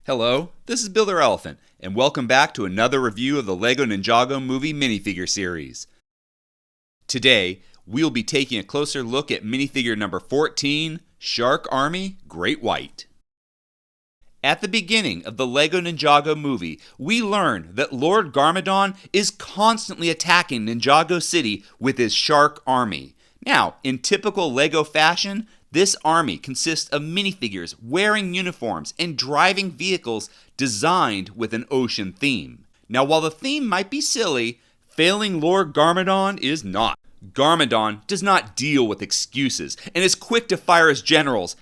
Hello, this is Builder Elephant, and welcome back to another review of the LEGO Ninjago movie minifigure series. Today, we'll be taking a closer look at minifigure number 14, Shark Army Great White. At the beginning of the LEGO Ninjago movie, we learn that Lord Garmadon is constantly attacking Ninjago City with his shark army. Now, in typical LEGO fashion, this army consists of minifigures wearing uniforms and driving vehicles designed with an ocean theme. Now, while the theme might be silly, failing Lord Garmadon is not. Garmadon does not deal with excuses and is quick to fire his generals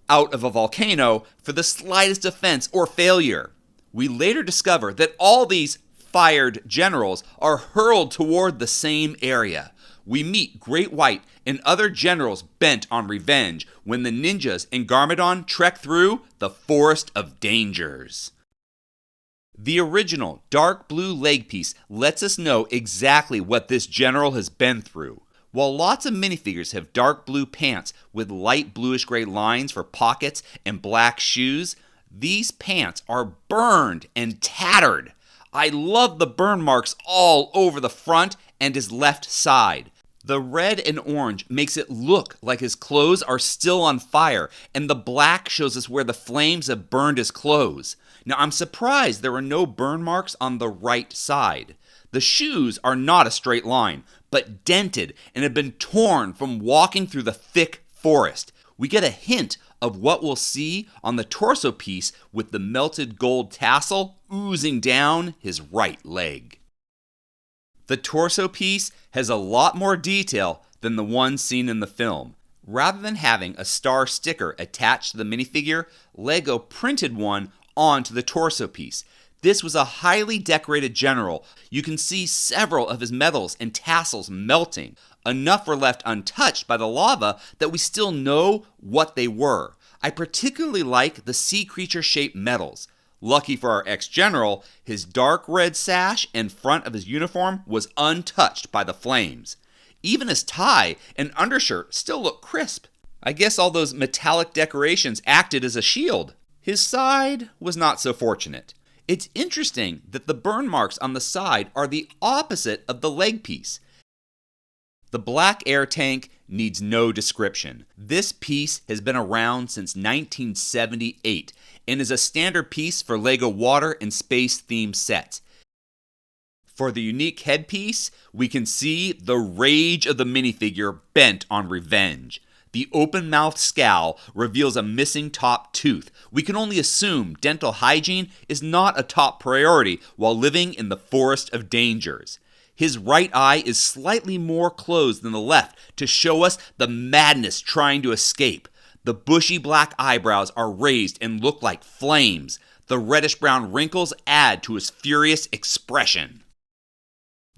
out of a volcano for the slightest offense or failure. We later discover that all these fired generals are hurled toward the same area. We meet Great White and other generals bent on revenge when the ninjas and Garmadon trek through the Forest of Dangers. The original dark blue leg piece lets us know exactly what this general has been through. While lots of minifigures have dark blue pants with light bluish gray lines for pockets and black shoes, these pants are burned and tattered. I love the burn marks all over the front and his left side. The red and orange makes it look like his clothes are still on fire, and the black shows us where the flames have burned his clothes. Now, I'm surprised there are no burn marks on the right side. The shoes are not a straight line, but dented and have been torn from walking through the thick forest. We get a hint of what we'll see on the torso piece with the melted gold tassel oozing down his right leg. The torso piece has a lot more detail than the one seen in the film. Rather than having a star sticker attached to the minifigure, LEGO printed one onto the torso piece. This was a highly decorated general. You can see several of his medals and tassels melting. Enough were left untouched by the lava that we still know what they were. I particularly like the sea creature shaped medals. Lucky for our ex-general, his dark red sash and front of his uniform was untouched by the flames. Even his tie and undershirt still look crisp. I guess all those metallic decorations acted as a shield. His side was not so fortunate. It's interesting that the burn marks on the side are the opposite of the leg piece. The black air tank needs no description. This piece has been around since 1978 and is a standard piece for LEGO water and space themed sets. For the unique headpiece, we can see the rage of the minifigure bent on revenge. The open-mouthed scowl reveals a missing top tooth. We can only assume dental hygiene is not a top priority while living in the Forest of Dangers. His right eye is slightly more closed than the left to show us the madness trying to escape. The bushy black eyebrows are raised and look like flames. The reddish-brown wrinkles add to his furious expression.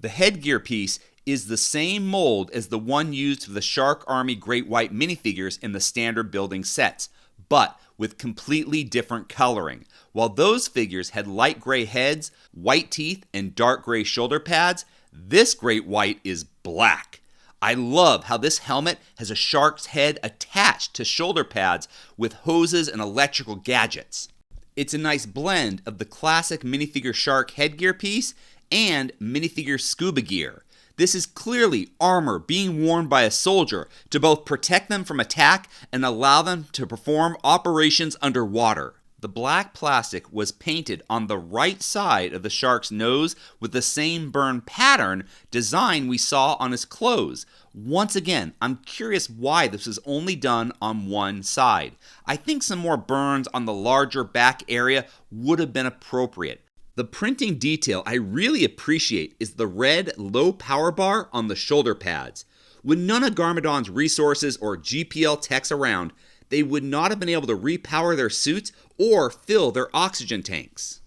The headgear piece is the same mold as the one used for the Shark Army Great White minifigures in the standard building sets, but with completely different coloring. While those figures had light gray heads, white teeth, and dark gray shoulder pads, this Great White is black. I love how this helmet has a shark's head attached to shoulder pads with hoses and electrical gadgets. It's a nice blend of the classic minifigure shark headgear piece and minifigure scuba gear. This is clearly armor being worn by a soldier to both protect them from attack and allow them to perform operations underwater. The black plastic was painted on the right side of the shark's nose with the same burn pattern design we saw on his clothes. Once again, I'm curious why this was only done on one side. I think some more burns on the larger back area would have been appropriate. The printing detail I really appreciate is the red low power bar on the shoulder pads. With none of Garmadon's resources or GPL techs around, they would not have been able to repower their suits or fill their oxygen tanks.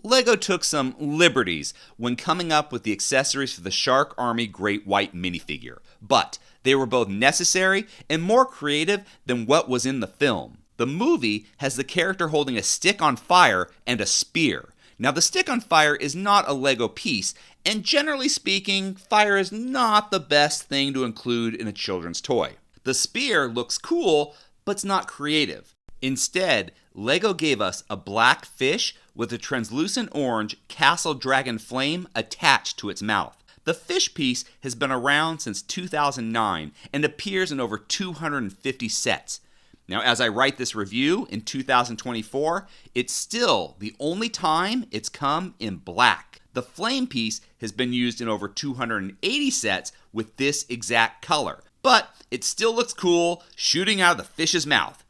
LEGO took some liberties when coming up with the accessories for the Shark Army Great White minifigure, but they were both necessary and more creative than what was in the film. The movie has the character holding a stick on fire and a spear. Now, the stick on fire is not a LEGO piece, and generally speaking, fire is not the best thing to include in a children's toy. The spear looks cool, but it's not creative. Instead, LEGO gave us a black fish with a translucent orange castle dragon flame attached to its mouth. The fish piece has been around since 2009 and appears in over 250 sets. Now, as I write this review in 2024, it's still the only time it's come in black. The flame piece has been used in over 280 sets with this exact color, but it still looks cool shooting out of the fish's mouth.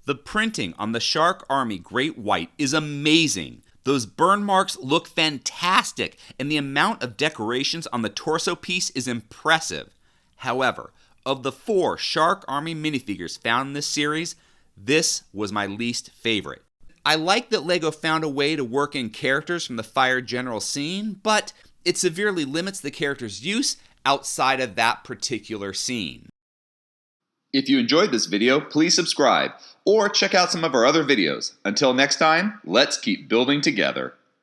The printing on the Shark Army Great White is amazing. Those burn marks look fantastic, and the amount of decorations on the torso piece is impressive. However, of the 4 Shark Army minifigures found in this series, this was my least favorite. I like that LEGO found a way to work in characters from the Fire General scene, but it severely limits the character's use outside of that particular scene. If you enjoyed this video, please subscribe or check out some of our other videos. Until next time, let's keep building together.